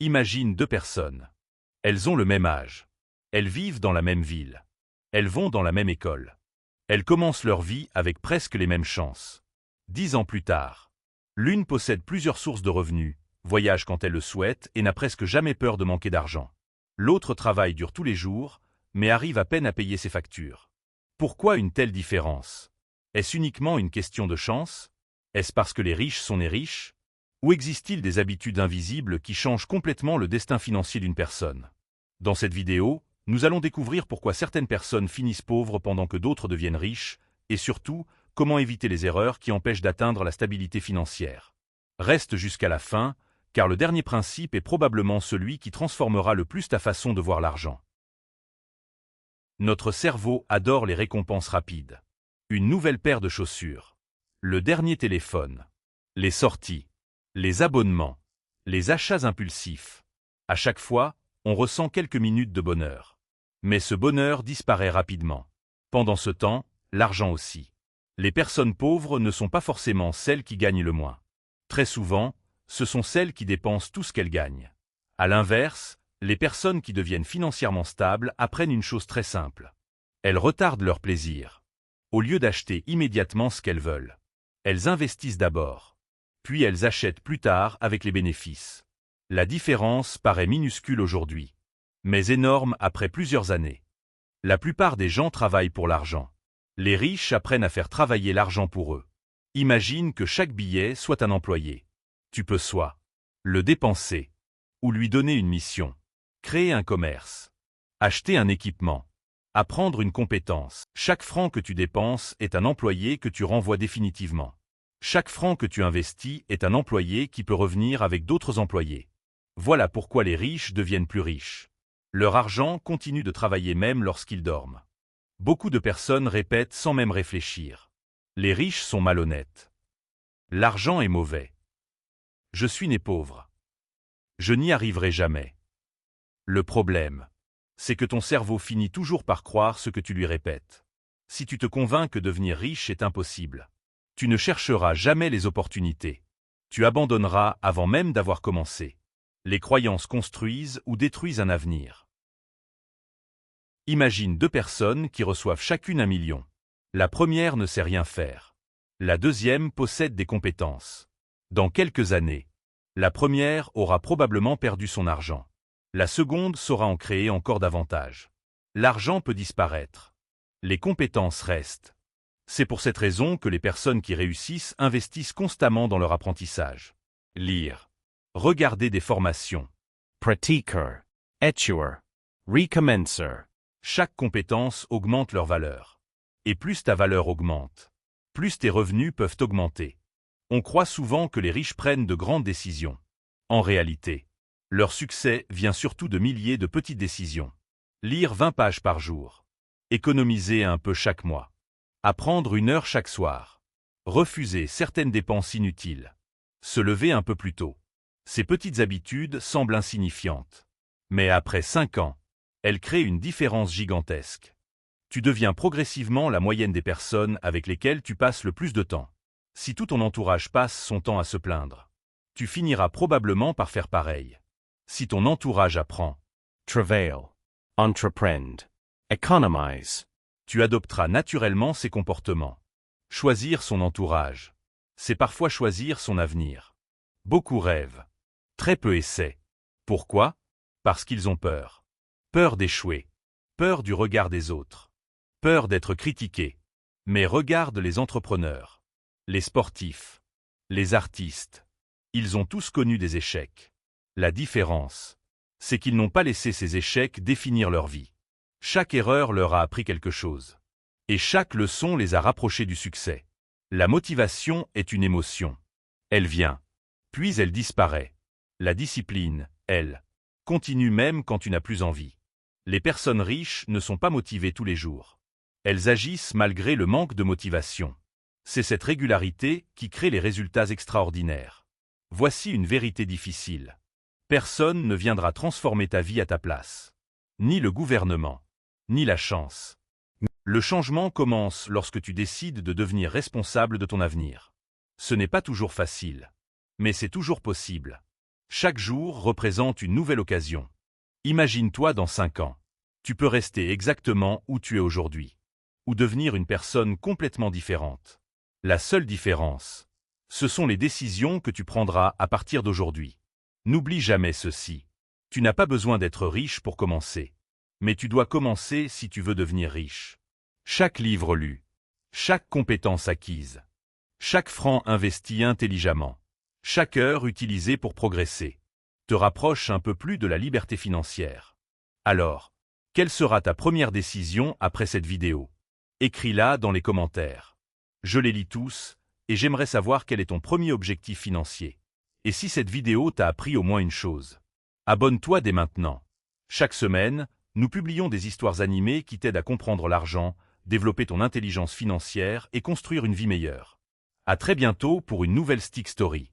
Imagine deux personnes. Elles ont le même âge. Elles vivent dans la même ville. Elles vont dans la même école. Elles commencent leur vie avec presque les mêmes chances. 10 ans plus tard, l'une possède plusieurs sources de revenus, voyage quand elle le souhaite et n'a presque jamais peur de manquer d'argent. L'autre travaille dur tous les jours, mais arrive à peine à payer ses factures. Pourquoi une telle différence? Est-ce uniquement une question de chance? Est-ce parce que les riches sont nés riches? Ou existe-t-il des habitudes invisibles qui changent complètement le destin financier d'une personne? Dans cette vidéo, nous allons découvrir pourquoi certaines personnes finissent pauvres pendant que d'autres deviennent riches, et surtout, comment éviter les erreurs qui empêchent d'atteindre la stabilité financière. Reste jusqu'à la fin, car le dernier principe est probablement celui qui transformera le plus ta façon de voir l'argent. Notre cerveau adore les récompenses rapides. Une nouvelle paire de chaussures. Le dernier téléphone. Les sorties. Les abonnements. Les achats impulsifs. À chaque fois, on ressent quelques minutes de bonheur. Mais ce bonheur disparaît rapidement. Pendant ce temps, l'argent aussi. Les personnes pauvres ne sont pas forcément celles qui gagnent le moins. Très souvent, ce sont celles qui dépensent tout ce qu'elles gagnent. À l'inverse, les personnes qui deviennent financièrement stables apprennent une chose très simple. Elles retardent leur plaisir. Au lieu d'acheter immédiatement ce qu'elles veulent, elles investissent d'abord. Puis elles achètent plus tard avec les bénéfices. La différence paraît minuscule aujourd'hui, mais énorme après plusieurs années. La plupart des gens travaillent pour l'argent. Les riches apprennent à faire travailler l'argent pour eux. Imagine que chaque billet soit un employé. Tu peux soit le dépenser, ou lui donner une mission, créer un commerce, acheter un équipement, apprendre une compétence. Chaque franc que tu dépenses est un employé que tu renvoies définitivement. Chaque franc que tu investis est un employé qui peut revenir avec d'autres employés. Voilà pourquoi les riches deviennent plus riches. Leur argent continue de travailler même lorsqu'ils dorment. Beaucoup de personnes répètent sans même réfléchir. Les riches sont malhonnêtes. L'argent est mauvais. Je suis né pauvre. Je n'y arriverai jamais. Le problème, c'est que ton cerveau finit toujours par croire ce que tu lui répètes. Si tu te convaincs que devenir riche est impossible, tu ne chercheras jamais les opportunités. Tu abandonneras avant même d'avoir commencé. Les croyances construisent ou détruisent un avenir. Imagine deux personnes qui reçoivent chacune 1 million. La première ne sait rien faire. La deuxième possède des compétences. Dans quelques années, la première aura probablement perdu son argent. La seconde saura en créer encore davantage. L'argent peut disparaître. Les compétences restent. C'est pour cette raison que les personnes qui réussissent investissent constamment dans leur apprentissage. Lire. Regarder des formations. Pratiquer. Étudier. Recommencer. Chaque compétence augmente leur valeur. Et plus ta valeur augmente, plus tes revenus peuvent augmenter. On croit souvent que les riches prennent de grandes décisions. En réalité, leur succès vient surtout de milliers de petites décisions. Lire 20 pages par jour. Économiser un peu chaque mois. Apprendre 1 heure chaque soir. Refuser certaines dépenses inutiles. Se lever un peu plus tôt. Ces petites habitudes semblent insignifiantes. Mais après 5 ans, elles créent une différence gigantesque. Tu deviens progressivement la moyenne des personnes avec lesquelles tu passes le plus de temps. Si tout ton entourage passe son temps à se plaindre, tu finiras probablement par faire pareil. Si ton entourage apprend, Travail. Entreprendre. Economize. tu adopteras naturellement ces comportements. Choisir son entourage, c'est parfois choisir son avenir. Beaucoup rêvent. Très peu essaient. Pourquoi? Parce qu'ils ont peur. Peur d'échouer. Peur du regard des autres. Peur d'être critiqué. Mais regarde les entrepreneurs, les sportifs, les artistes. Ils ont tous connu des échecs. La différence, c'est qu'ils n'ont pas laissé ces échecs définir leur vie. Chaque erreur leur a appris quelque chose. Et chaque leçon les a rapprochés du succès. La motivation est une émotion. Elle vient, puis elle disparaît. La discipline, elle, continue même quand tu n'as plus envie. Les personnes riches ne sont pas motivées tous les jours. Elles agissent malgré le manque de motivation. C'est cette régularité qui crée les résultats extraordinaires. Voici une vérité difficile. Personne ne viendra transformer ta vie à ta place. Ni le gouvernement, ni la chance. Le changement commence lorsque tu décides de devenir responsable de ton avenir. Ce n'est pas toujours facile, mais c'est toujours possible. Chaque jour représente une nouvelle occasion. Imagine-toi dans 5 ans. Tu peux rester exactement où tu es aujourd'hui. Ou devenir une personne complètement différente. La seule différence, ce sont les décisions que tu prendras à partir d'aujourd'hui. N'oublie jamais ceci. Tu n'as pas besoin d'être riche pour commencer. Mais tu dois commencer si tu veux devenir riche. Chaque livre lu, chaque compétence acquise, chaque franc investi intelligemment, chaque heure utilisée pour progresser, te rapproche un peu plus de la liberté financière. Alors, quelle sera ta première décision après cette vidéo? Écris-la dans les commentaires. Je les lis tous, et j'aimerais savoir quel est ton premier objectif financier. Et si cette vidéo t'a appris au moins une chose, abonne-toi dès maintenant. Chaque semaine, nous publions des histoires animées qui t'aident à comprendre l'argent, développer ton intelligence financière et construire une vie meilleure. À très bientôt pour une nouvelle Stick Story.